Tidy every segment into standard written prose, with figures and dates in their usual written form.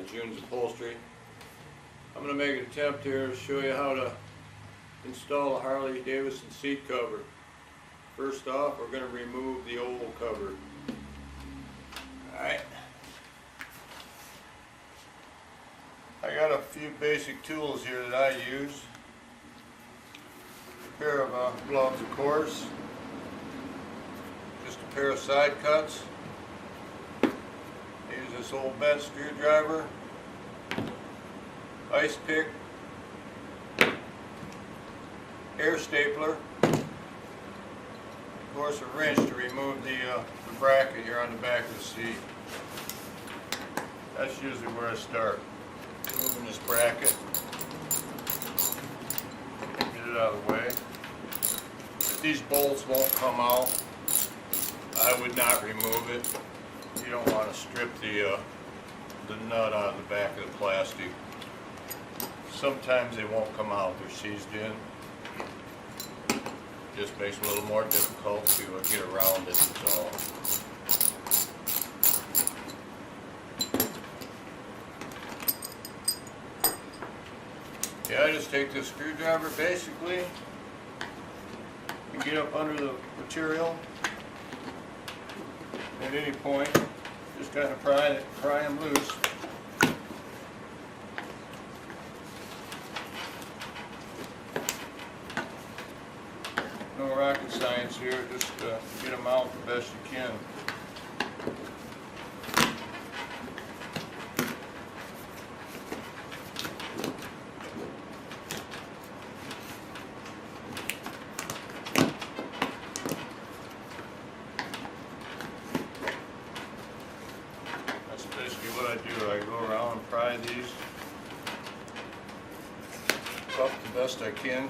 June's Upholstery. I'm going to make an attempt here to show you how to install a Harley Davidson seat cover. First off, we're going to remove the old cover. Alright. I got a few basic tools here that I use. A pair of gloves, of course. Just a pair of side cuts. Use this old bent screwdriver, ice pick, air stapler, of course a wrench to remove the bracket here on the back of the seat. That's usually where I start, removing this bracket. Get it out of the way. If these bolts won't come out, I would not remove it. You don't want to strip the nut out of the back of the plastic. Sometimes they won't come out, they're seized in. Just makes it a little more difficult to get around it, that's all. Yeah, I just take this screwdriver basically and get up under the material at any point. Just kind of pry them loose. No rocket science here, just get them out the best you can. That's basically what I do. I go around and pry these up the best I can.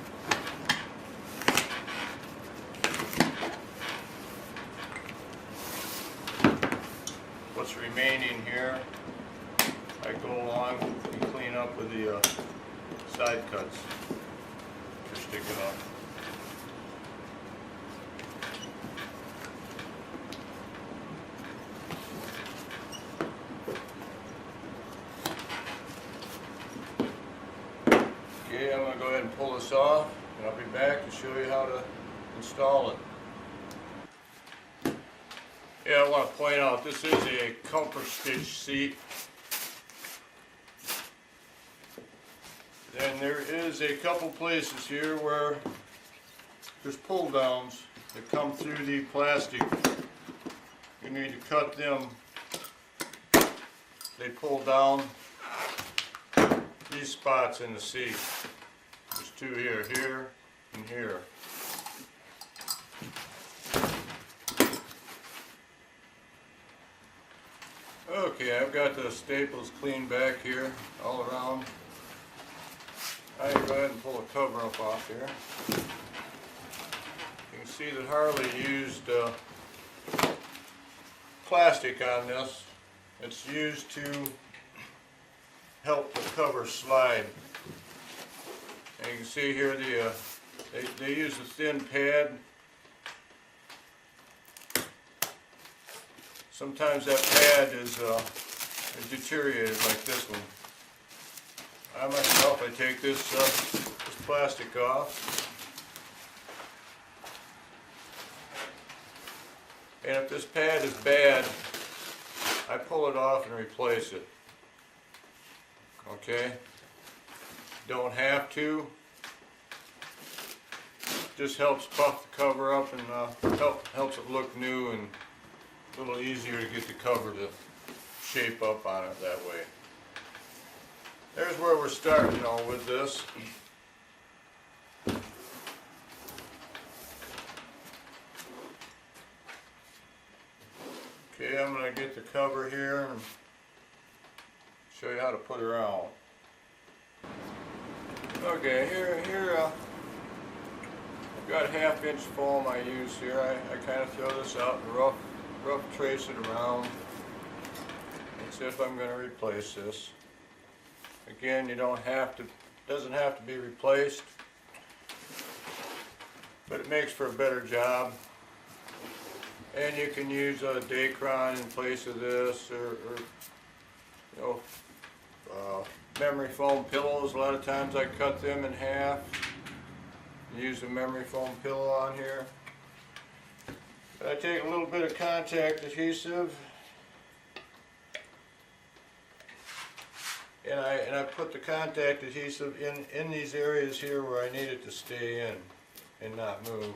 What's remaining here, I go along and clean up with the side cuts that are sticking up. Okay, I'm going to go ahead and pull this off, and I'll be back to show you how to install it. Yeah, I want to point out this is a comfort stitch seat. And there is a couple places here where there's pull downs that come through the plastic. You need to cut them. They pull down these spots in the seat. There's two here, here, and here. Okay, I've got the staples cleaned back here, all around. I go ahead and pull the cover up off here. You can see that Harley used plastic on this. It's used to help the cover slide. And you can see here they use a thin pad. Sometimes that pad is deteriorated like this one. I myself, I take this plastic off. And if this pad is bad, I pull it off and replace it. Okay? Don't have to. Just helps puff the cover up and helps it look new and a little easier to get the cover to shape up on it that way. There's where we're starting with this. Okay, I'm going to get the cover here and show you how to put her on. Okay, here I've got a 1/2 inch foam I use here. I kind of throw this out and rough trace it around and see if I'm going to replace this. Again, you doesn't have to be replaced, but it makes for a better job. And you can use a Dacron in place of this, or memory foam pillows. A lot of times I cut them in half. Use a memory foam pillow on here. I take a little bit of contact adhesive and I put the contact adhesive in these areas here where I need it to stay in and not move.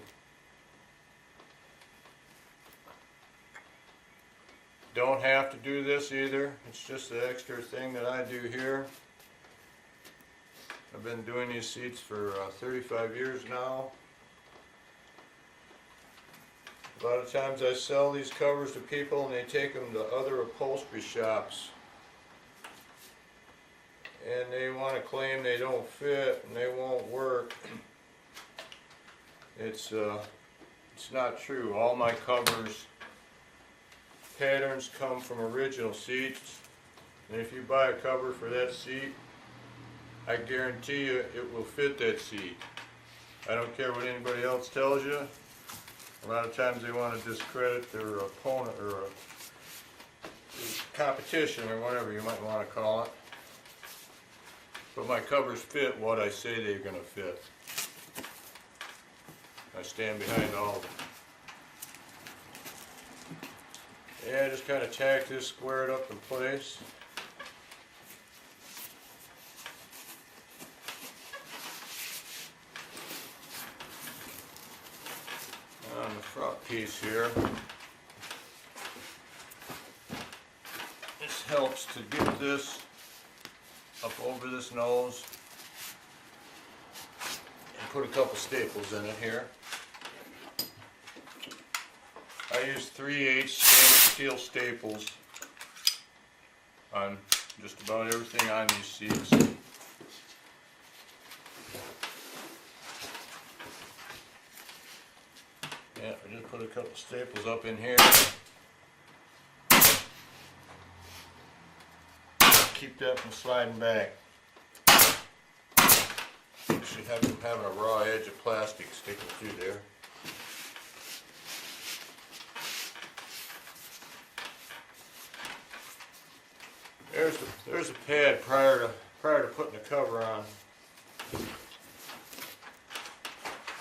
Don't have to do this either. It's just an extra thing that I do here. I've been doing these seats for 35 years now. A lot of times I sell these covers to people and they take them to other upholstery shops. And they want to claim they don't fit and they won't work. It's not true. All my covers patterns come from original seats. And if you buy a cover for that seat, I guarantee you it will fit that seat. I don't care what anybody else tells you. A lot of times they want to discredit their opponent or competition or whatever you might want to call it. But my covers fit what I say they're going to fit. I stand behind all of them. Yeah, just kind of tack this squared up in place. On the front piece here, this helps to get this up over this nose and put a couple staples in it here. I use 3/8 stainless steel staples on just about everything on these seats. Yeah, I just put a couple staples up in here. Keep that from sliding back. You should have them having a raw edge of plastic sticking through there. There's a pad prior to putting the cover on.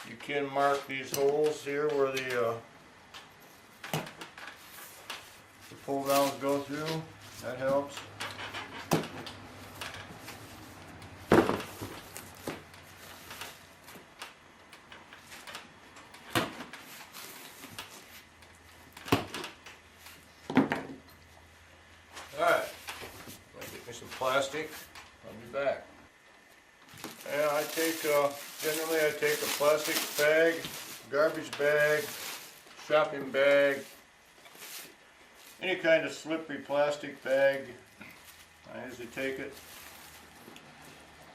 You can mark these holes here where the pull downs go through. That helps. Alright, get me some plastic. I'll be back. And I take, generally I take a plastic bag, garbage bag, shopping bag, any kind of slippery plastic bag. I usually take it,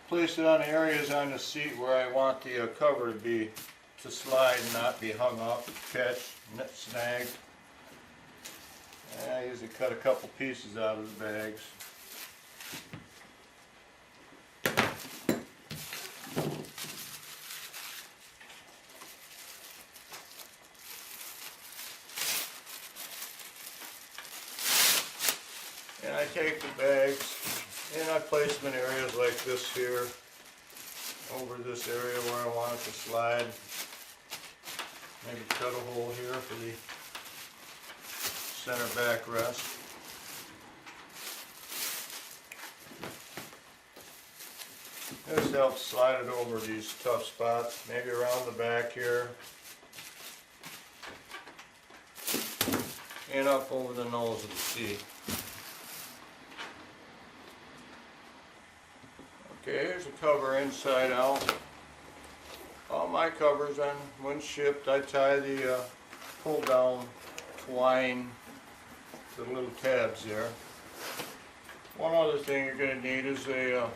place it on areas on the seat where I want the cover to slide and not be hung up, catch, snagged. And I usually cut a couple pieces out of the bags. And I take the bags and I place them in areas like this here, over this area where I want it to slide. Maybe cut a hole here for the center backrest. This helps slide it over these tough spots, maybe around the back here. And up over the nose of the seat. Okay, here's the cover inside out. All my covers, when shipped, I tie the pull down twine to the little tabs there. One other thing you're going to need is a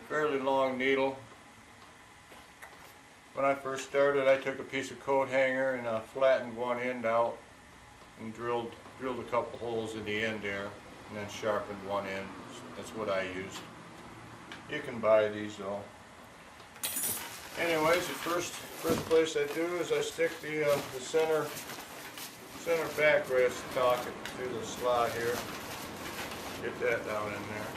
fairly long needle. When I first started, I took a piece of coat hanger and flattened one end out and drilled a couple holes in the end there, and then sharpened one end. That's what I used. You can buy these though. Anyways, the first place I do is I stick the center backrest socket through the slot here. Get that down in there.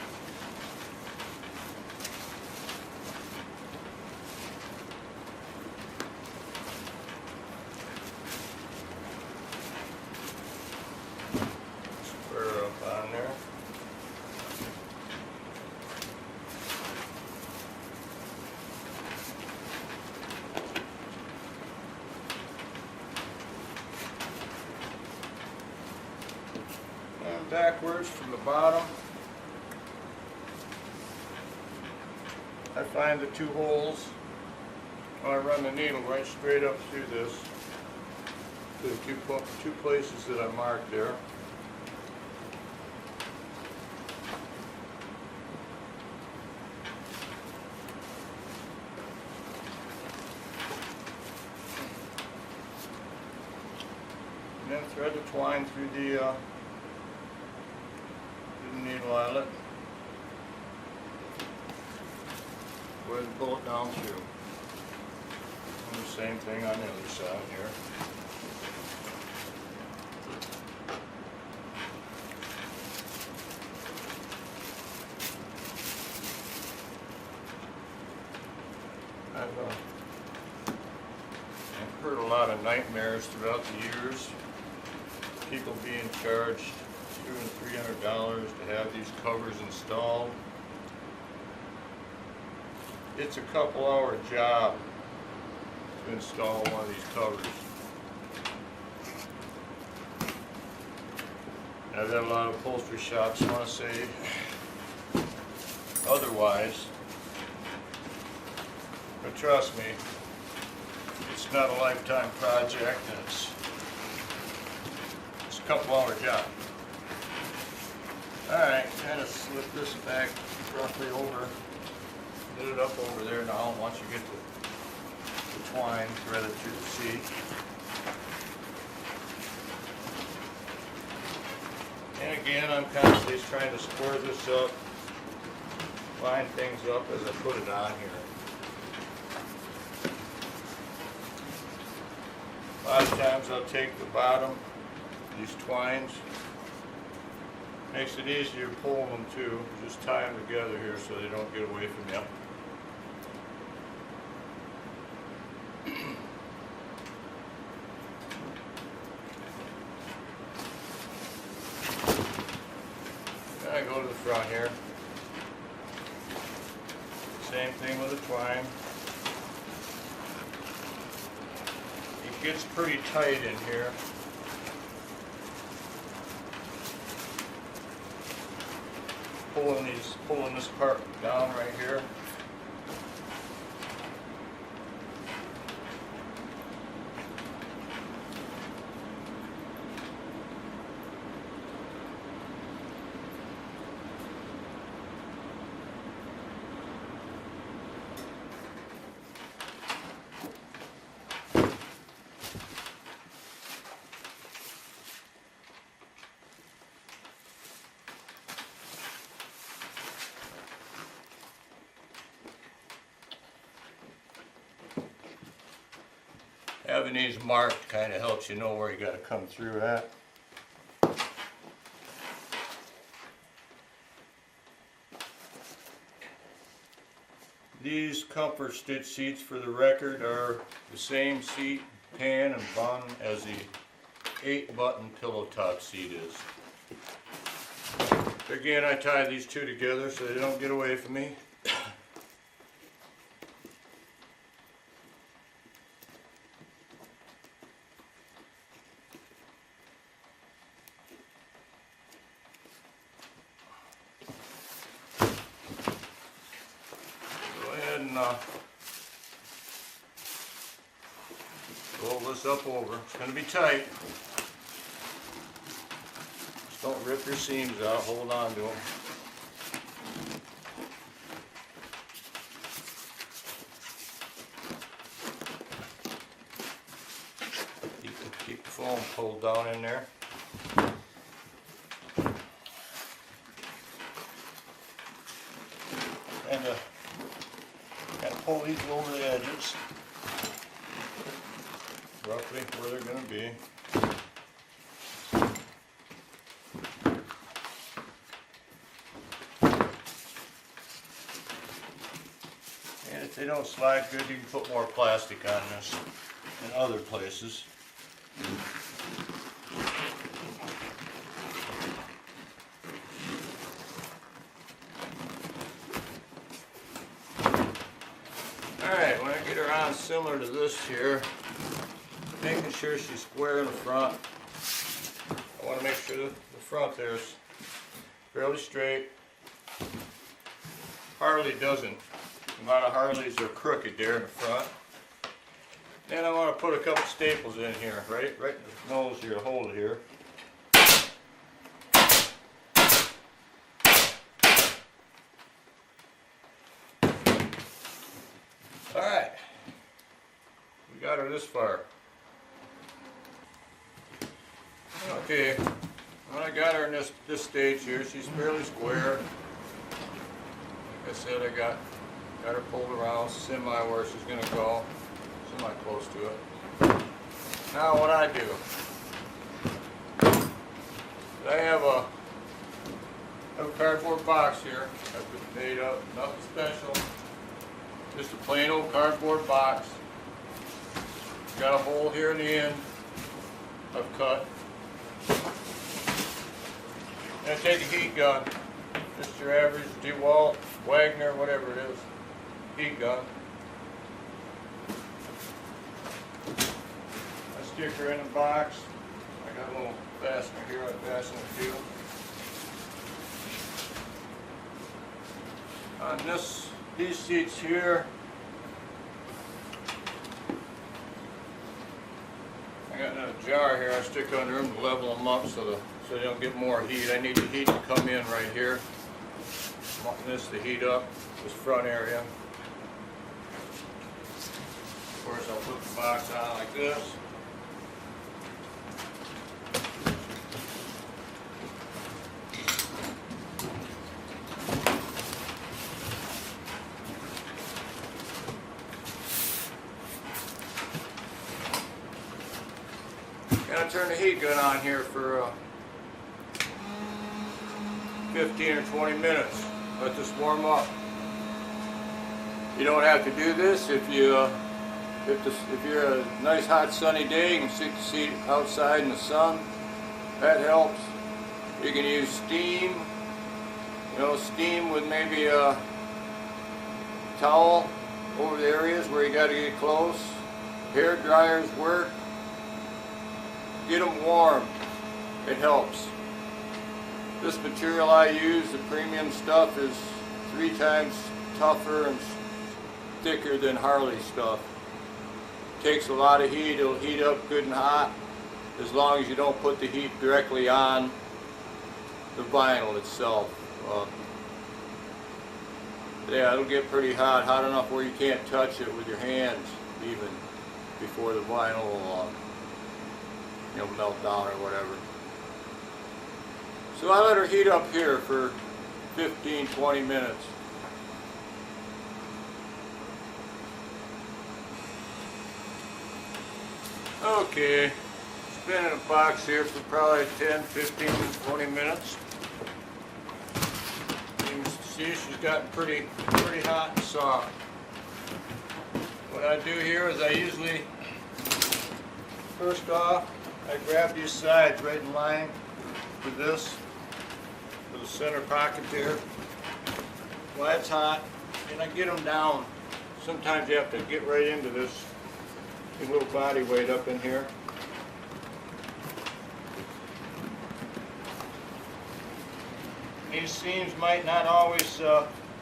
backwards from the bottom. I find the 2 holes. I run the needle right straight up through this to the 2 places that I marked there. And then thread the twine through the needle eyelet. Go ahead and pull it down through. And the same thing on the other side here. I've heard a lot of nightmares throughout the years. People being charged $200 and $300 to have these covers installed. It's a couple-hour job to install one of these covers. I've had a lot of upholstery shops want to say otherwise, but trust me, it's not a lifetime project, and it's a couple-hour job. Alright, kind of slip this back roughly over. Knit it up over there now. Once you get the twine threaded through the seat. And again, I'm constantly trying to square this up, line things up as I put it on here. A lot of times I'll take the bottom, these twines, makes it easier pulling them too. Just tie them together here so they don't get away from you. Then I go to the front here. Same thing with the twine. It gets pretty tight in here. Pulling this part down right here. Having these marked kind of helps you know where you got to come through at. These comfort stitch seats, for the record, are the same seat, pan, and bun as the 8-button pillow top seat is. Again, I tie these 2 together so they don't get away from me. Roll this up over. It's going to be tight. Just don't rip your seams out. Hold on to them. Keep the foam pulled down in there. And pull these over the edges, roughly where they're going to be. And if they don't slide good, you can put more plastic on this in other places. Alright, when I get her on similar to this here, making sure she's square in the front, I want to make sure that the front there is fairly straight. Harley doesn't. A lot of Harleys are crooked there in the front. Then I want to put a couple staples in here, right in the nose here to hold it here. Alright, we got her this far. Okay, when I got her in this stage here, she's fairly square. Like I said, I got her pulled around, semi where she's going to go, semi close to it. Now what I do, I have a cardboard box here. I've been made up, nothing special. Just a plain old cardboard box. Got a hole here in the end I've cut. And I take a heat gun, just your average DeWalt, Wagner, whatever it is, heat gun. I stick her in the box. I got a little fastener here, I fasten the feel. On these seats here, I got a jar here I stick under them to level them up so they don't get more heat. I need the heat to come in right here. I want this to heat up, this front area. Of course, I'll put the box on like this. Gonna turn the heat gun on here for 15 or 20 minutes. Let this warm up. You don't have to do this if you're a nice hot sunny day. You can stick the seat outside in the sun. That helps. You can use steam. Steam with maybe a towel over the areas where you got to get close. Hair dryers work. Get them warm. It helps. This material I use, the premium stuff, is 3 times tougher and thicker than Harley stuff. Takes a lot of heat. It'll heat up good and hot as long as you don't put the heat directly on the vinyl itself. Yeah, it'll get pretty hot enough where you can't touch it with your hands even before the vinyl will melt down or whatever. So I let her heat up here for 15-20 minutes. Okay, it's been in a box here for probably 10, 15, 20 minutes. You can see she's gotten pretty hot and soft. What I do here is I usually, first off, I grab these sides right in line with this, with the center pocket there. Well, that's hot, and I get them down. Sometimes you have to get right into this little body weight up in here. These seams might not always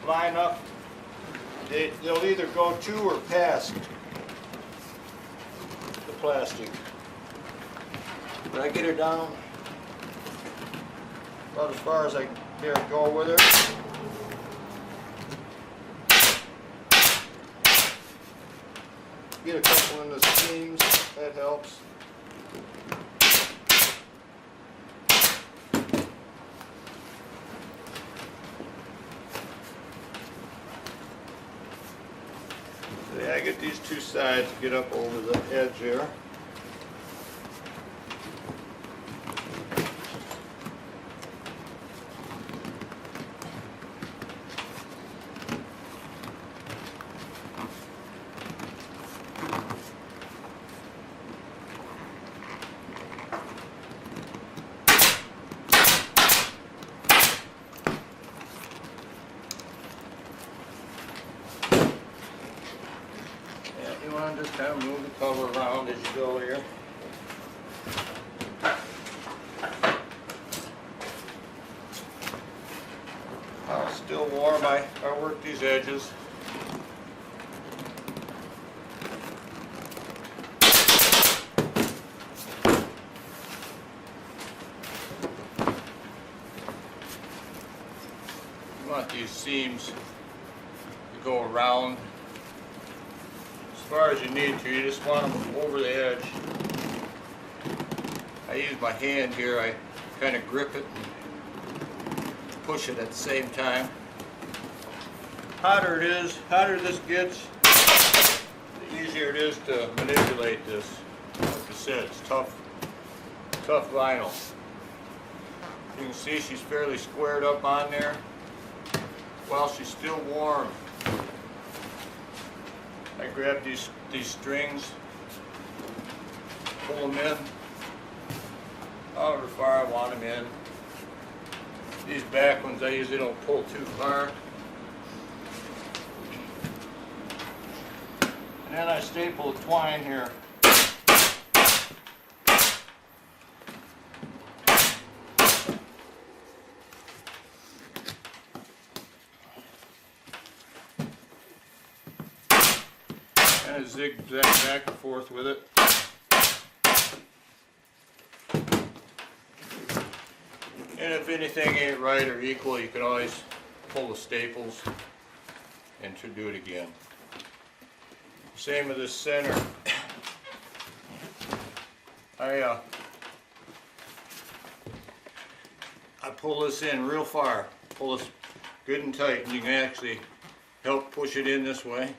line up. They'll either go to or past the plastic. But I get her down about as far as I dare go with her. Get a couple in the seams, that helps. So I get these 2 sides to get up over the edge here. You want to just kind of move the cover around as you go here. still warm. I work these edges. You want these seams to go around as far as you need to. You just want them over the edge. I use my hand here. I kind of grip it and push it at the same time. Hotter this gets, the easier it is to manipulate this. Like I said, it's tough vinyl. You can see she's fairly squared up on there while she's still warm. I grab these strings, pull them in however far I want them in. These back ones I usually don't pull too far. And then I staple the twine here. And I zigzag back and forth with it. And if anything ain't right or equal, you can always pull the staples and to do it again. Same with this center. I pull this in real far. Pull this good and tight, and you can actually help push it in this way.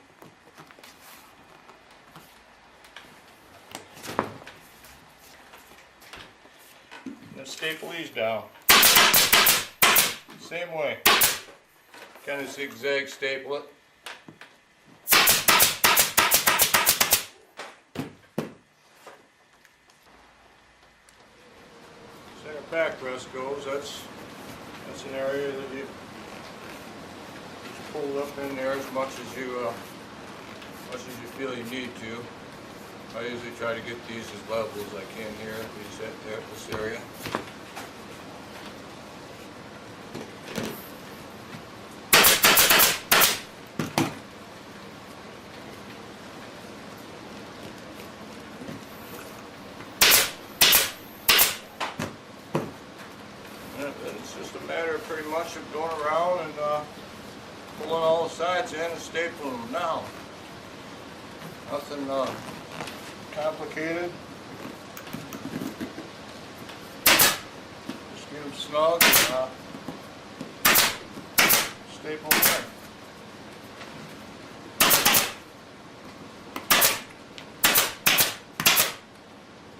And staple these down. Same way. Kind of zigzag staple it. Center back rest goes. That's an area that you pull up in there as much as you feel you need to. I usually try to get these as level as I can here. These at this area. It's just a matter of pretty much of going around and pulling all the sides in and stapling them down. Nothing complicated. Just get them snug and staple them in.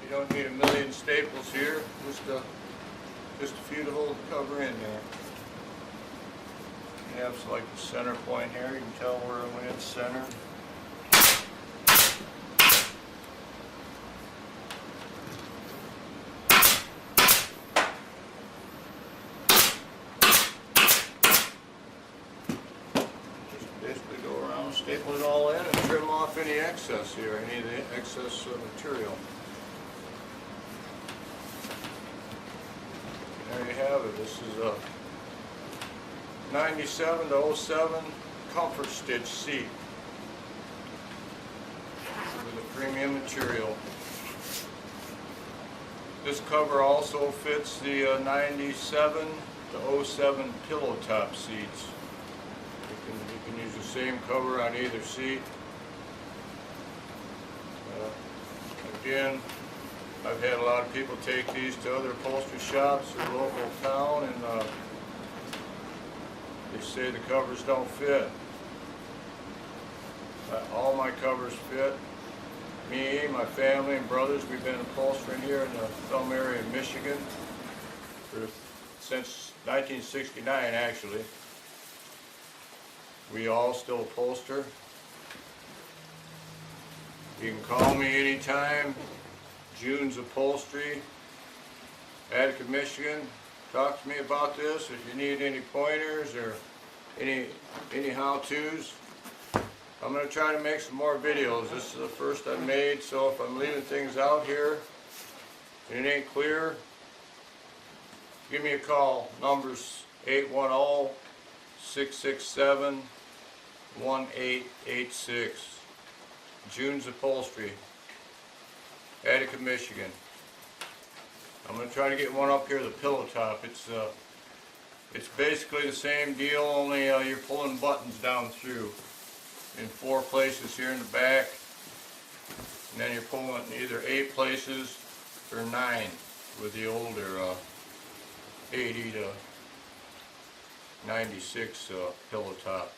You don't need a million staples here. Just a few to hold the cover in there. You have like the center point here. You can tell where when it's centered. Just basically go around, staple it all in, and trim off any excess here, any of the excess material. There you have it. This is a 97 to 07 comfort stitch seat with a premium material. This cover also fits the 97 to 07 pillow top seats. You can use the same cover on either seat. Again, I've had a lot of people take these to other upholstery shops or local town, and they say the covers don't fit. All my covers fit. Me, my family, and brothers, we've been upholstering here in the Thumb area of Michigan since 1969, actually. We all still upholster. You can call me anytime. June's Upholstery, Attica, Michigan. Talk to me about this if you need any pointers or any how-tos. I'm going to try to make some more videos. This is the first I've made, so if I'm leaving things out here and it ain't clear, give me a call. Number's 810 667-1886. June's Upholstery, Attica, Michigan. I'm going to try to get one up here, the pillow top. It's basically the same deal, only you're pulling buttons down through in 4 places here in the back, and then you're pulling it in either 8 places or 9 with the older 80 to 96 pillow top.